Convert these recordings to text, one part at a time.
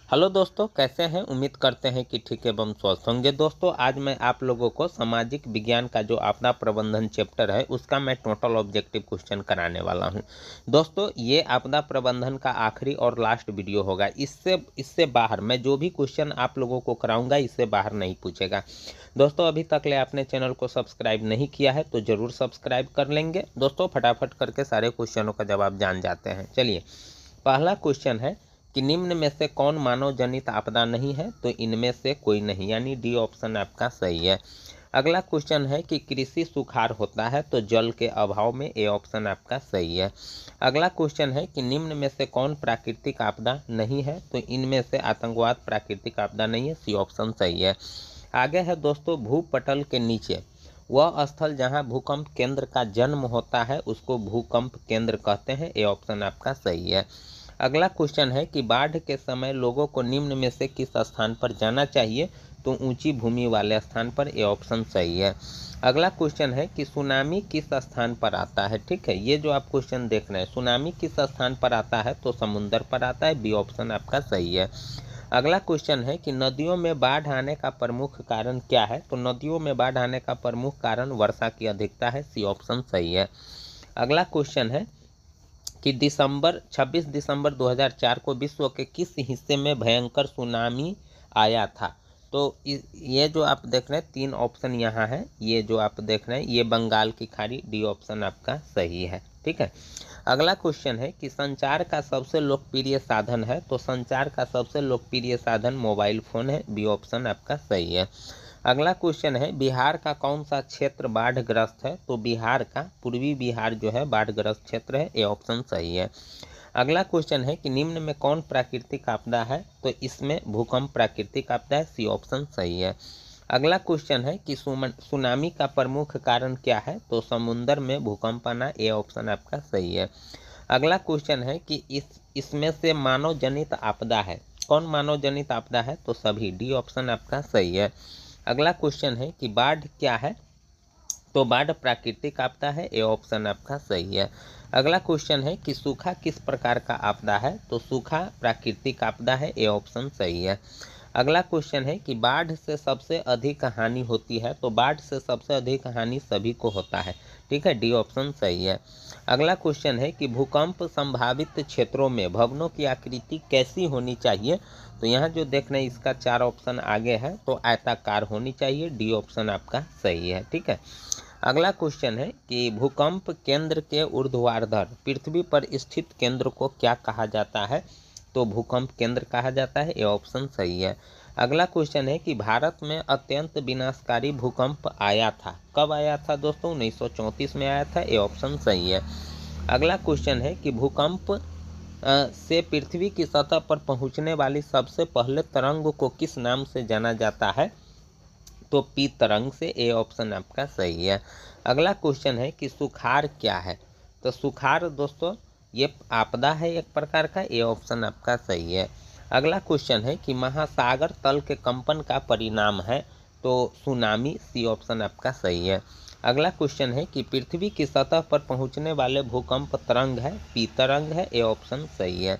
Hello दोस्तों, कैसे हैं। उम्मीद करते हैं कि ठीक एवं स्वस्थ होंगे। दोस्तों, आज मैं आप लोगों को सामाजिक विज्ञान का जो आपदा प्रबंधन चैप्टर है उसका मैं टोटल ऑब्जेक्टिव क्वेश्चन कराने वाला हूं। दोस्तों, ये आपदा प्रबंधन का आखिरी और लास्ट वीडियो होगा। इससे बाहर मैं जो भी क्वेश्चन आप लोगों को कराऊंगा इससे बाहर नहीं पूछेगा। दोस्तों, अभी तक ले आपने चैनल को सब्सक्राइब नहीं किया है तो ज़रूर सब्सक्राइब कर लेंगे। दोस्तों, फटाफट करके सारे क्वेश्चनों का जवाब जान जाते हैं। चलिए, पहला क्वेश्चन है कि निम्न में से कौन मानव जनित आपदा नहीं है, तो इनमें से कोई नहीं, यानी डी ऑप्शन आपका सही है। अगला क्वेश्चन है कि कृषि सुखाड़ होता है तो जल के अभाव में, ए ऑप्शन आपका सही है। अगला क्वेश्चन है कि निम्न में से कौन प्राकृतिक आपदा नहीं है, तो इनमें से आतंकवाद प्राकृतिक आपदा नहीं है, सी ऑप्शन सही है। आगे है दोस्तों, भूपटल के नीचे वह स्थल जहां भूकंप केंद्र का जन्म होता है उसको भूकंप केंद्र कहते हैं, ए ऑप्शन आपका सही है। अगला क्वेश्चन है कि बाढ़ के समय लोगों को निम्न में से किस स्थान पर जाना चाहिए, तो ऊंची भूमि वाले स्थान पर, ए ऑप्शन सही है। अगला क्वेश्चन है कि सुनामी किस स्थान पर आता है। ठीक है, ये जो आप क्वेश्चन देख रहे हैं, सुनामी किस स्थान पर आता है, तो समुद्र पर आता है, बी ऑप्शन आपका सही है। अगला क्वेश्चन है कि नदियों में बाढ़ आने का प्रमुख कारण क्या है, तो नदियों में बाढ़ आने का प्रमुख कारण वर्षा की अधिकता है, सी ऑप्शन सही है। अगला क्वेश्चन है कि 26 दिसंबर 2004 को विश्व के किस हिस्से में भयंकर सुनामी आया था, तो ये जो आप देख रहे हैं तीन ऑप्शन यहाँ है, ये जो आप देख रहे हैं ये बंगाल की खाड़ी, डी ऑप्शन आपका सही है। ठीक है, अगला क्वेश्चन है कि संचार का सबसे लोकप्रिय साधन है, तो संचार का सबसे लोकप्रिय साधन मोबाइल फोन है, बी ऑप्शन आपका सही है। अगला क्वेश्चन है बिहार का कौन सा क्षेत्र बाढ़ग्रस्त है, तो बिहार का पूर्वी बिहार जो है बाढ़ग्रस्त क्षेत्र है, ए ऑप्शन सही है। अगला क्वेश्चन है कि निम्न में कौन प्राकृतिक आपदा है, तो इसमें भूकंप प्राकृतिक आपदा है, सी ऑप्शन सही है। अगला क्वेश्चन है कि सुनामी का प्रमुख कारण क्या है, तो समुद्र में भूकंप आना, ए ऑप्शन आपका सही है। अगला क्वेश्चन है कि इसमें से मानव जनित आपदा है, कौन मानव जनित आपदा है, तो सभी, डी ऑप्शन आपका सही है। अगला क्वेश्चन है कि बाढ़ क्या है, तो बाढ़ प्राकृतिक आपदा है, ए ऑप्शन आपका सही है। अगला क्वेश्चन है कि सूखा किस प्रकार का आपदा है, तो सूखा प्राकृतिक आपदा है, ए ऑप्शन सही है। अगला क्वेश्चन है कि बाढ़ से सबसे अधिक हानि होती है, तो बाढ़ से सबसे अधिक हानि सभी को होता है। ठीक है, डी ऑप्शन सही है। अगला क्वेश्चन है कि भूकंप संभावित क्षेत्रों में भवनों की आकृति कैसी होनी चाहिए, तो यहाँ जो देख रहे हैं इसका 4 ऑप्शन आगे है, तो आयताकार होनी चाहिए, डी ऑप्शन आपका सही है। ठीक है, अगला क्वेश्चन है कि भूकंप केंद्र के ऊर्ध्वाधर पृथ्वी पर स्थित केंद्र को क्या कहा जाता है, तो भूकंप केंद्र कहा जाता है, ये ऑप्शन सही है। अगला क्वेश्चन है कि भारत में अत्यंत विनाशकारी भूकंप आया था, कब आया था दोस्तों, 1934 में आया था, ये ऑप्शन सही है। अगला क्वेश्चन है कि भूकंप से पृथ्वी की सतह पर पहुंचने वाली सबसे पहले तरंग को किस नाम से जाना जाता है, तो पी तरंग से, ए ऑप्शन आपका सही है। अगला क्वेश्चन है कि सुखाड़ क्या है, तो सुखाड़ दोस्तों ये आपदा है एक प्रकार का, ए ऑप्शन आपका सही है। अगला क्वेश्चन है कि महासागर तल के कंपन का परिणाम है, तो सुनामी, सी ऑप्शन आपका सही है। अगला क्वेश्चन है कि पृथ्वी की सतह पर पहुंचने वाले भूकंप तरंग है, पी तरंग है, ए ऑप्शन सही है।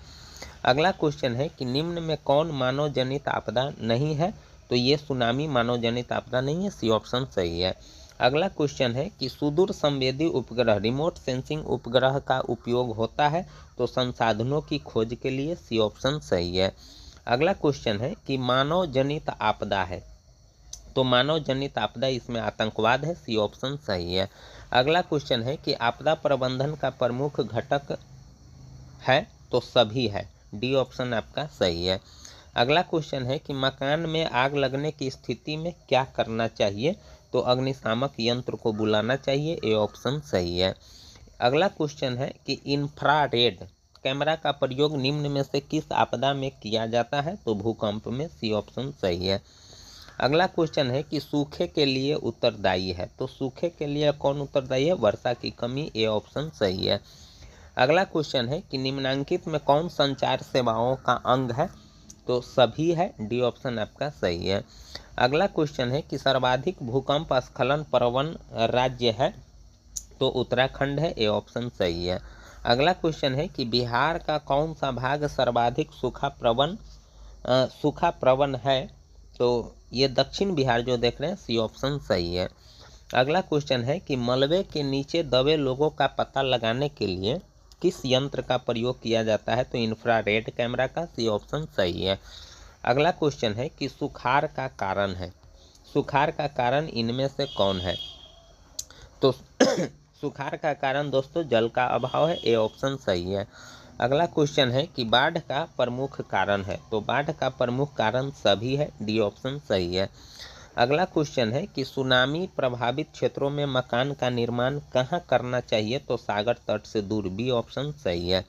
अगला क्वेश्चन है कि निम्न में कौन मानव जनित आपदा नहीं है, तो ये सुनामी मानव जनित आपदा नहीं है, सी ऑप्शन सही है। अगला क्वेश्चन है कि सुदूर संवेदी उपग्रह रिमोट सेंसिंग उपग्रह का उपयोग होता है, तो संसाधनों की खोज के लिए, सी ऑप्शन सही है। अगला क्वेश्चन है कि मानव जनित आपदा है, तो मानव जनित आपदा इसमें आतंकवाद है, सी ऑप्शन सही है। अगला क्वेश्चन है कि आपदा प्रबंधन का प्रमुख घटक है, तो सभी है, डी ऑप्शन आपका सही है। अगला क्वेश्चन है कि मकान में आग लगने की स्थिति में क्या करना चाहिए, तो अग्निशामक यंत्र को बुलाना चाहिए, ए ऑप्शन सही है। अगला क्वेश्चन है कि इंफ्रारेड कैमरा का प्रयोग निम्न में से किस आपदा में किया जाता है, तो भूकंप में, सी ऑप्शन सही है। अगला क्वेश्चन है कि सूखे के लिए उत्तरदायी है, तो सूखे के लिए कौन उत्तरदायी है, वर्षा की कमी, ए ऑप्शन सही है। अगला क्वेश्चन है कि निम्नांकित में कौन संचार सेवाओं का अंग है, तो सभी है, डी ऑप्शन आपका सही है। अगला क्वेश्चन है कि सर्वाधिक भूकंप स्खलन प्रवण राज्य है, तो उत्तराखंड है, ए ऑप्शन सही है। अगला क्वेश्चन है कि बिहार का कौन सा भाग सर्वाधिक सूखा प्रवण सूखा प्रवण है, तो ये दक्षिण बिहार जो देख रहे हैं, सी ऑप्शन सही है। अगला क्वेश्चन है कि मलबे के नीचे दबे लोगों का पता लगाने के लिए किस यंत्र का प्रयोग किया जाता है, तो इंफ्रारेड कैमरा का, सी ऑप्शन सही है। अगला क्वेश्चन है कि सुखाड़ का कारण है, सुखाड़ का कारण इनमें से कौन है, तो सुखाड़ का कारण दोस्तों जल का अभाव है, ए ऑप्शन सही है। अगला क्वेश्चन है कि बाढ़ का प्रमुख कारण है, तो बाढ़ का प्रमुख कारण सभी है, डी ऑप्शन सही है। अगला क्वेश्चन है कि सुनामी प्रभावित क्षेत्रों में मकान का निर्माण कहाँ करना चाहिए, तो सागर तट से दूर, बी ऑप्शन सही है।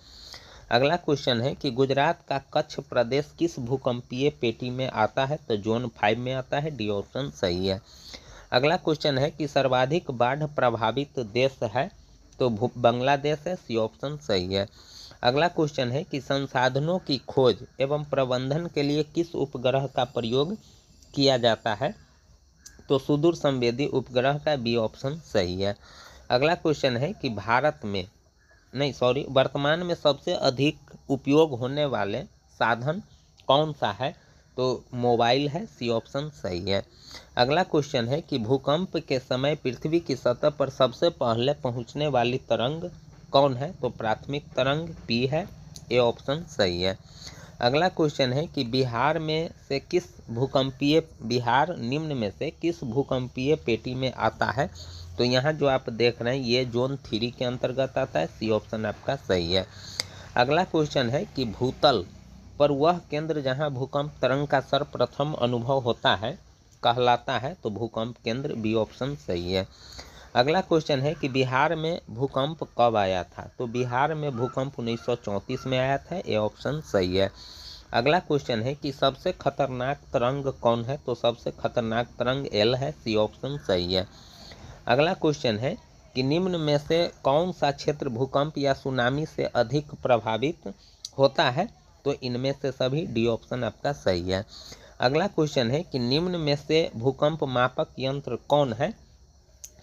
अगला क्वेश्चन है कि गुजरात का कच्छ प्रदेश किस भूकंपीय पेटी में आता है, तो जोन 5 में आता है, डी ऑप्शन सही है। अगला क्वेश्चन है कि सर्वाधिक बाढ़ प्रभावित देश है, तो बांग्लादेश है, सी ऑप्शन सही है। अगला क्वेश्चन है कि संसाधनों की खोज एवं प्रबंधन के लिए किस उपग्रह का प्रयोग किया जाता है, तो सुदूर संवेदी उपग्रह का, बी ऑप्शन सही है। अगला क्वेश्चन है कि वर्तमान में सबसे अधिक उपयोग होने वाले साधन कौन सा है, तो मोबाइल है, सी ऑप्शन सही है। अगला क्वेश्चन है कि भूकंप के समय पृथ्वी की सतह पर सबसे पहले पहुंचने वाली तरंग कौन है, तो प्राथमिक तरंग पी है, ए ऑप्शन सही है। अगला क्वेश्चन है कि बिहार निम्न में से किस भूकंपीय पेटी में आता है, तो यहाँ जो आप देख रहे हैं ये जोन 3 के अंतर्गत आता है, सी ऑप्शन आपका सही है। अगला क्वेश्चन है कि भूतल पर वह केंद्र जहाँ भूकंप तरंग का सर्वप्रथम अनुभव होता है कहलाता है, तो भूकंप केंद्र, बी ऑप्शन सही है। अगला क्वेश्चन है कि बिहार में भूकंप कब आया था, तो बिहार में भूकंप 1934 में आया था, ए ऑप्शन सही है। अगला क्वेश्चन है कि सबसे खतरनाक तरंग कौन है, तो सबसे खतरनाक तरंग एल है, सी ऑप्शन सही है। अगला क्वेश्चन है कि निम्न में से कौन सा क्षेत्र भूकंप या सुनामी से अधिक प्रभावित होता है, तो इनमें से सभी, डी ऑप्शन आपका सही है। अगला क्वेश्चन है कि निम्न में से भूकंप मापक यंत्र कौन है,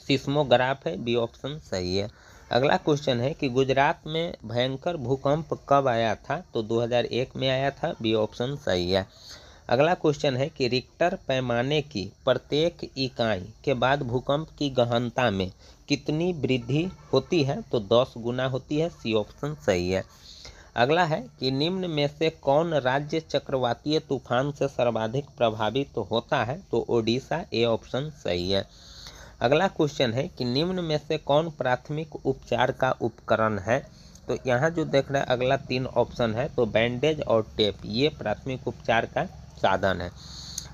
सिस्मोग्राफ है, बी ऑप्शन सही है। अगला क्वेश्चन है कि गुजरात में भयंकर भूकंप कब आया था, तो 2001 में आया था, बी ऑप्शन सही है। अगला क्वेश्चन है कि रिक्टर पैमाने की प्रत्येक इकाई के बाद भूकंप की गहनता में कितनी वृद्धि होती है, तो 10 गुना होती है, सी ऑप्शन सही है। अगला है कि निम्न में से कौन राज्य चक्रवातीय तूफान से सर्वाधिक प्रभावित होता है, तो ओडिशा, ए ऑप्शन सही है। अगला क्वेश्चन है कि निम्न में से कौन प्राथमिक उपचार का उपकरण है, तो यहाँ जो देख रहे हैं अगला 3 ऑप्शन है, तो बैंडेज और टेप, ये प्राथमिक उपचार का साधन है।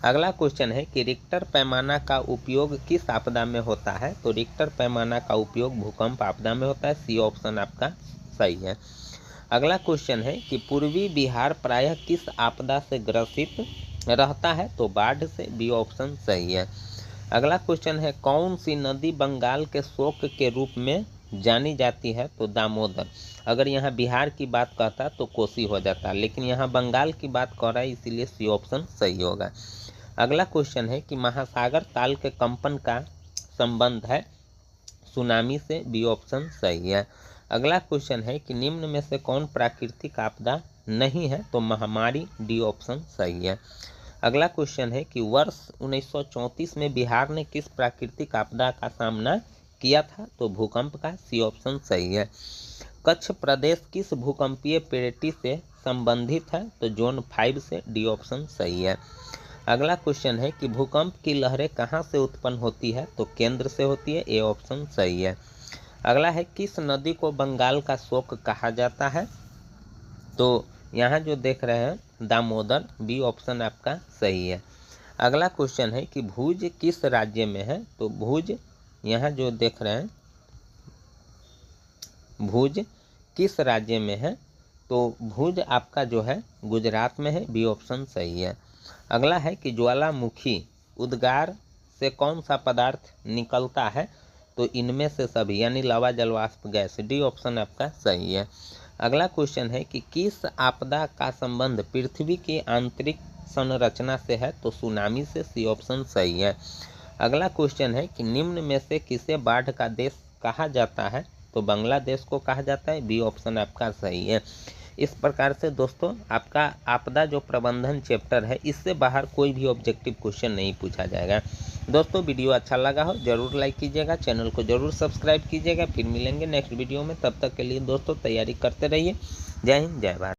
अगला क्वेश्चन है कि रिक्टर पैमाना का उपयोग किस आपदा में होता है, तो रिक्टर पैमाना का उपयोग भूकंप आपदा में होता है, सी ऑप्शन आपका सही है। अगला क्वेश्चन है कि पूर्वी बिहार प्रायः किस आपदा से ग्रसित रहता है, तो बाढ़ से, बी ऑप्शन सही है। अगला क्वेश्चन है कौन सी नदी बंगाल के शोक के रूप में जानी जाती है, तो दामोदर। अगर यहाँ बिहार की बात कहता तो कोसी हो जाता, लेकिन यहाँ बंगाल की बात कर रहा है, इसीलिए सी ऑप्शन सही होगा। अगला क्वेश्चन है कि महासागर ताल के कंपन का संबंध है सुनामी से, बी ऑप्शन सही है। अगला क्वेश्चन है कि निम्न में से कौन प्राकृतिक आपदा नहीं है, तो महामारी, डी ऑप्शन सही है। अगला क्वेश्चन है कि वर्ष 1934 में बिहार ने किस प्राकृतिक आपदा का सामना किया था, तो भूकंप का, सी ऑप्शन सही है। कच्छ प्रदेश किस भूकंपीय पेटी से संबंधित है, तो जोन 5 से, डी ऑप्शन सही है। अगला क्वेश्चन है कि भूकंप की लहरें कहाँ से उत्पन्न होती है, तो केंद्र से होती है, ए ऑप्शन सही है। अगला है किस नदी को बंगाल का शोक कहा जाता है, तो यहाँ जो देख रहे हैं दामोदर, बी ऑप्शन आपका सही है। अगला क्वेश्चन है कि भुज किस राज्य में है, तो भुज, यहाँ जो देख रहे हैं भुज किस राज्य में है, तो भुज आपका जो है गुजरात में है, बी ऑप्शन सही है। अगला है कि ज्वालामुखी उद्गार से कौन सा पदार्थ निकलता है, तो इनमें से सभी, यानी लावा, जलवाष्प, गैस, डी ऑप्शन आपका सही है। अगला क्वेश्चन है कि किस आपदा का संबंध पृथ्वी की आंतरिक संरचना से है, तो सुनामी से, सी ऑप्शन सही है। अगला क्वेश्चन है कि निम्न में से किसे बाढ़ का देश कहा जाता है, तो बांग्लादेश को कहा जाता है, बी ऑप्शन आपका सही है। इस प्रकार से दोस्तों आपका आपदा जो प्रबंधन चैप्टर है इससे बाहर कोई भी ऑब्जेक्टिव क्वेश्चन नहीं पूछा जाएगा। दोस्तों वीडियो अच्छा लगा हो जरूर लाइक कीजिएगा, चैनल को जरूर सब्सक्राइब कीजिएगा। फिर मिलेंगे नेक्स्ट वीडियो में, तब तक के लिए दोस्तों तैयारी करते रहिए। जय हिंद, जय भारत।